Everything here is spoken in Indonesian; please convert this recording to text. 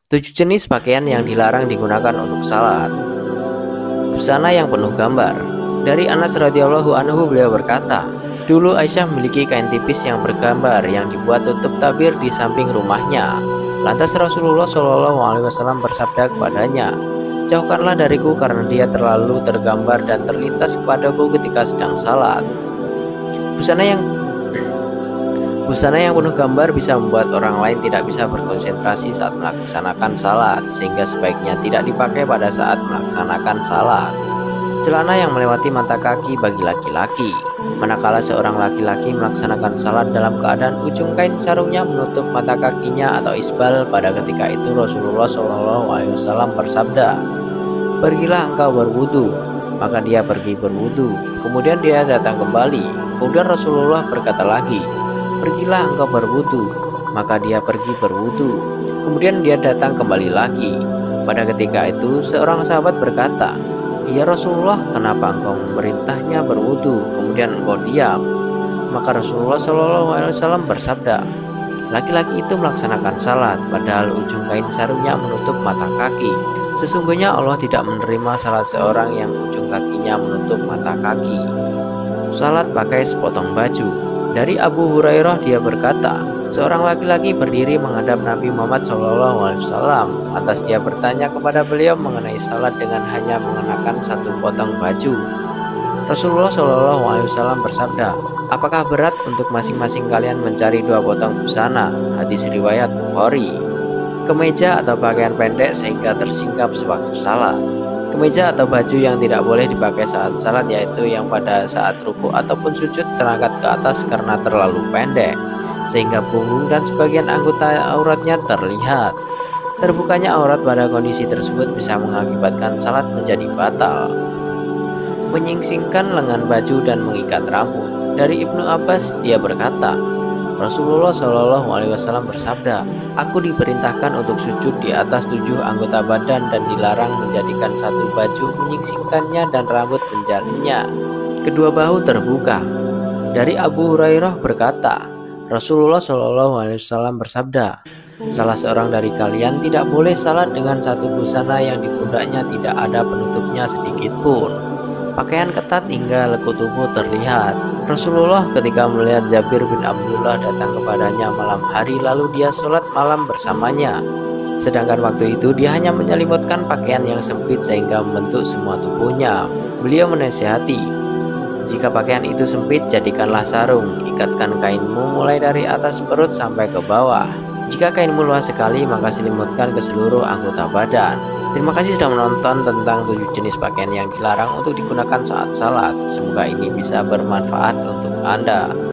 7 jenis pakaian yang dilarang digunakan untuk salat. Busana yang penuh gambar. Dari Anas radhiyallahu anhu, beliau berkata, dulu Aisyah memiliki kain tipis yang bergambar yang dibuat tutup tabir di samping rumahnya. Lantas Rasulullah Shallallahu Alaihi Wasallam bersabda kepadanya, jauhkanlah dariku karena dia terlalu tergambar dan terlintas kepadaku ketika sedang salat. Busana yang Busana yang penuh gambar bisa membuat orang lain tidak bisa berkonsentrasi saat melaksanakan salat, sehingga sebaiknya tidak dipakai pada saat melaksanakan salat. Celana yang melewati mata kaki bagi laki-laki. Manakala seorang laki-laki melaksanakan salat dalam keadaan ujung kain sarungnya menutup mata kakinya atau isbal, pada ketika itu Rasulullah SAW bersabda, pergilah engkau berwudu. Maka dia pergi berwudu. Kemudian dia datang kembali. Kemudian Rasulullah berkata lagi, pergilah engkau berwudu. Maka dia pergi berwudu. Kemudian dia datang kembali lagi. Pada ketika itu seorang sahabat berkata, ya Rasulullah, kenapa engkau memerintahnya berwudu kemudian engkau diam? Maka Rasulullah SAW bersabda, laki-laki itu melaksanakan salat padahal ujung kain sarungnya menutup mata kaki. Sesungguhnya Allah tidak menerima salat seorang yang ujung kakinya menutup mata kaki. Salat pakai sepotong baju. Dari Abu Hurairah, dia berkata, seorang laki-laki berdiri menghadap Nabi Muhammad SAW. Atas dia bertanya kepada beliau mengenai salat dengan hanya mengenakan satu potong baju. Rasulullah SAW bersabda, apakah berat untuk masing-masing kalian mencari 2 potong busana? Hadis riwayat Bukhari. Kemeja atau pakaian pendek sehingga tersingkap sewaktu salat. Kemeja atau baju yang tidak boleh dipakai saat salat yaitu yang pada saat ruku ataupun sujud terangkat ke atas karena terlalu pendek, sehingga punggung dan sebagian anggota auratnya terlihat. Terbukanya aurat pada kondisi tersebut bisa mengakibatkan salat menjadi batal. Menyingsingkan lengan baju dan mengikat rambut. Dari Ibnu Abbas, dia berkata, Rasulullah SAW bersabda, aku diperintahkan untuk sujud di atas 7 anggota badan dan dilarang menjadikan satu baju menyingsingkannya dan rambut menjalinnya. Kedua bahu terbuka. Dari Abu Hurairah berkata, Rasulullah SAW bersabda, salah seorang dari kalian tidak boleh salat dengan satu busana yang di pundaknya tidak ada penutupnya sedikit pun. Pakaian ketat hingga lekuk tubuh terlihat. Rasulullah ketika melihat Jabir bin Abdullah datang kepadanya malam hari lalu dia sholat malam bersamanya. Sedangkan waktu itu dia hanya menyelimutkan pakaian yang sempit sehingga membentuk semua tubuhnya. Beliau menasihati, jika pakaian itu sempit jadikanlah sarung, ikatkan kainmu mulai dari atas perut sampai ke bawah. Jika kainmu luas sekali maka selimutkan ke seluruh anggota badan. Terima kasih sudah menonton tentang 7 jenis pakaian yang dilarang untuk digunakan saat salat. Semoga ini bisa bermanfaat untuk Anda.